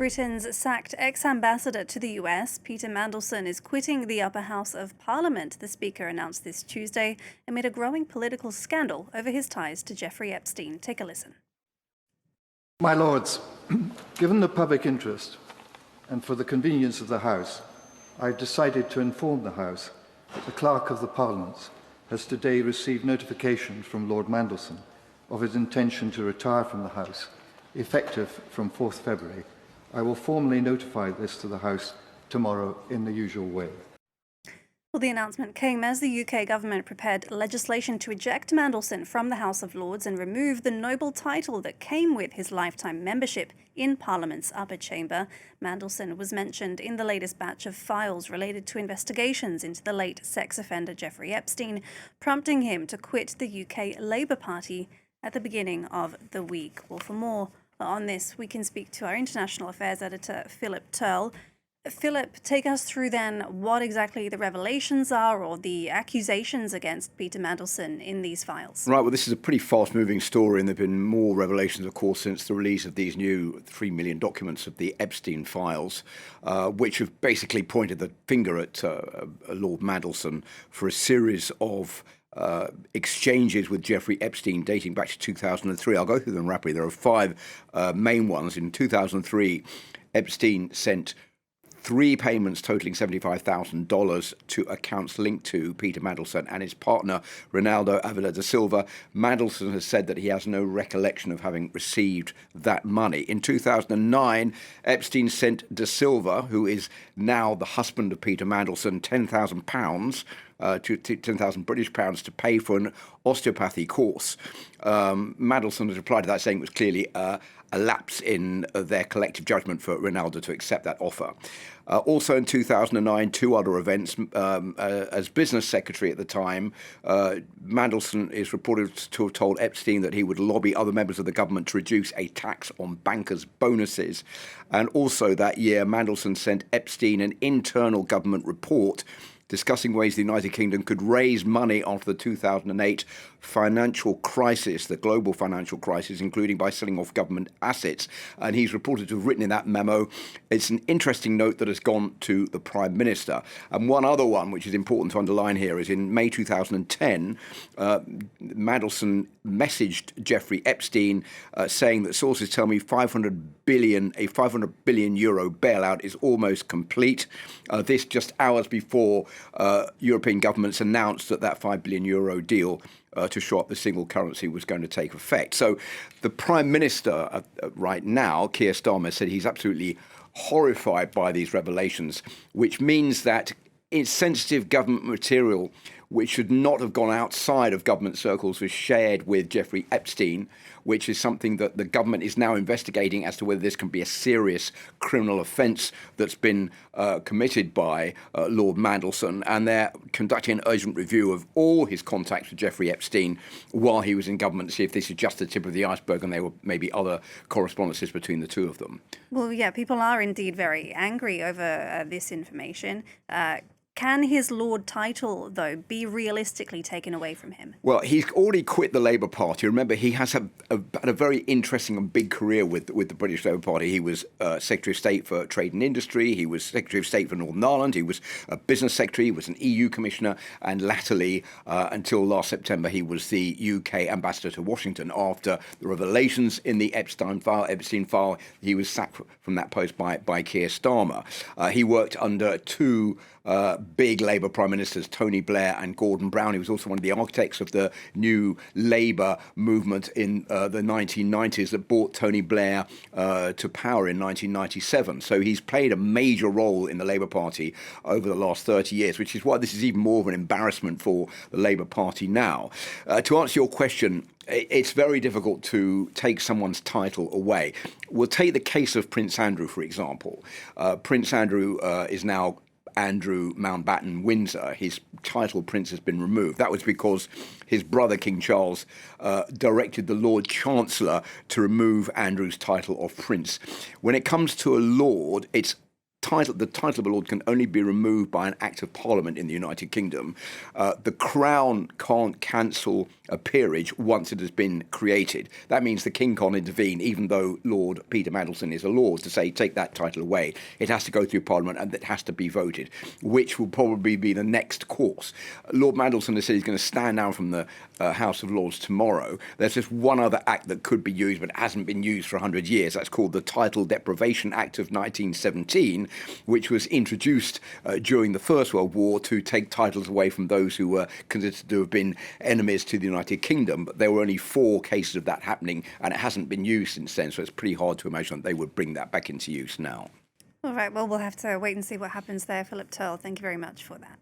Britain's sacked ex-ambassador to the US, Peter Mandelson, is quitting the upper house of Parliament, the Speaker announced this Tuesday, amid a growing political scandal over his ties to Jeffrey Epstein. Take a listen. My Lords, given the public interest and for the convenience of the House, I've decided to inform the House that the Clerk of the Parliament has today received notification from Lord Mandelson of his intention to retire from the House, effective from 4th February. I will formally notify this to the House tomorrow in the usual way. Well, the announcement came as the UK government prepared legislation to eject Mandelson from the House of Lords and remove the noble title that came with his lifetime membership in Parliament's upper chamber. Mandelson was mentioned in the latest batch of files related to investigations into the late sex offender Jeffrey Epstein, prompting him to quit the UK Labour Party at the beginning of the week. Well, for more on this, we can speak to our international affairs editor, Philip Turle. Philip, take us through then what exactly the revelations are or the accusations against Peter Mandelson in these files. Right, well, this is a pretty fast-moving story, and there have been more revelations, of course, since the release of these new 3 million documents of the Epstein files, which have basically pointed the finger at Lord Mandelson for a series of exchanges with Jeffrey Epstein dating back to 2003. I'll go through them rapidly. There are 5 main ones. In 2003, Epstein sent 3 payments totaling $75,000 to accounts linked to Peter Mandelson and his partner, Ronaldo Avila da Silva. Mandelson has said that he has no recollection of having received that money. In 2009, Epstein sent da Silva, who is now the husband of Peter Mandelson, £10,000 to 10,000 British pounds to pay for an osteopathy course. Mandelson has replied to that, saying it was clearly a lapse in their collective judgment for Ronaldo to accept that offer. Also in 2009, 2 other events. As business secretary at the time, Mandelson is reported to have told Epstein that he would lobby other members of the government to reduce a tax on bankers' bonuses. And also that year, Mandelson sent Epstein an internal government report discussing ways the United Kingdom could raise money after the 2008 financial crisis, the global financial crisis, including by selling off government assets. And he's reported to have written in that memo, it's an interesting note that has gone to the Prime Minister. And one other one, which is important to underline here, is in May 2010, Mandelson messaged Jeffrey Epstein saying that sources tell me a 500 billion euro bailout is almost complete. This just hours before European governments announced that 5 billion euro deal to shore up the single currency was going to take effect. So the Prime Minister right now, Keir Starmer, said he's absolutely horrified by these revelations, which means that sensitive government material which should not have gone outside of government circles was shared with Jeffrey Epstein, which is something that the government is now investigating as to whether this can be a serious criminal offence that's been committed by Lord Mandelson. And they're conducting an urgent review of all his contacts with Jeffrey Epstein while he was in government to see if this is just the tip of the iceberg and there were maybe other correspondences between the two of them. Well, yeah, people are indeed very angry over this information. Can his Lord title, though, be realistically taken away from him? Well, he's already quit the Labour Party. Remember, he has had a very interesting and big career with the British Labour Party. He was Secretary of State for Trade and Industry. He was Secretary of State for Northern Ireland. He was a business secretary. He was an EU commissioner. And latterly, until last September, he was the UK ambassador to Washington. After the revelations in the Epstein file, he was sacked from that post by Keir Starmer. He worked under 2 big Labour Prime Ministers, Tony Blair and Gordon Brown. He was also one of the architects of the new Labour movement in the 1990s that brought Tony Blair to power in 1997. So he's played a major role in the Labour Party over the last 30 years, which is why this is even more of an embarrassment for the Labour Party now. To answer your question, it's very difficult to take someone's title away. We'll take the case of Prince Andrew, for example. Prince Andrew is now Andrew Mountbatten Windsor. His title Prince has been removed. That was because his brother King Charles directed the Lord Chancellor to remove Andrew's title of Prince. When it comes to a Lord, it's the title of a lord can only be removed by an act of parliament in the United Kingdom. The Crown can't cancel a peerage once it has been created. That means the King can't intervene, even though Lord Peter Mandelson is a lord, to say, take that title away. It has to go through Parliament and it has to be voted, which will probably be the next course. Lord Mandelson has said he's going to stand down from the House of Lords tomorrow. There's just one other act that could be used, but hasn't been used for 100 years. That's called the Title Deprivation Act of 1917, which was introduced during the First World War to take titles away from those who were considered to have been enemies to the United Kingdom. But there were only 4 cases of that happening, and it hasn't been used since then, so it's pretty hard to imagine that they would bring that back into use now. All right, well, we'll have to wait and see what happens there. Philip Turle, thank you very much for that.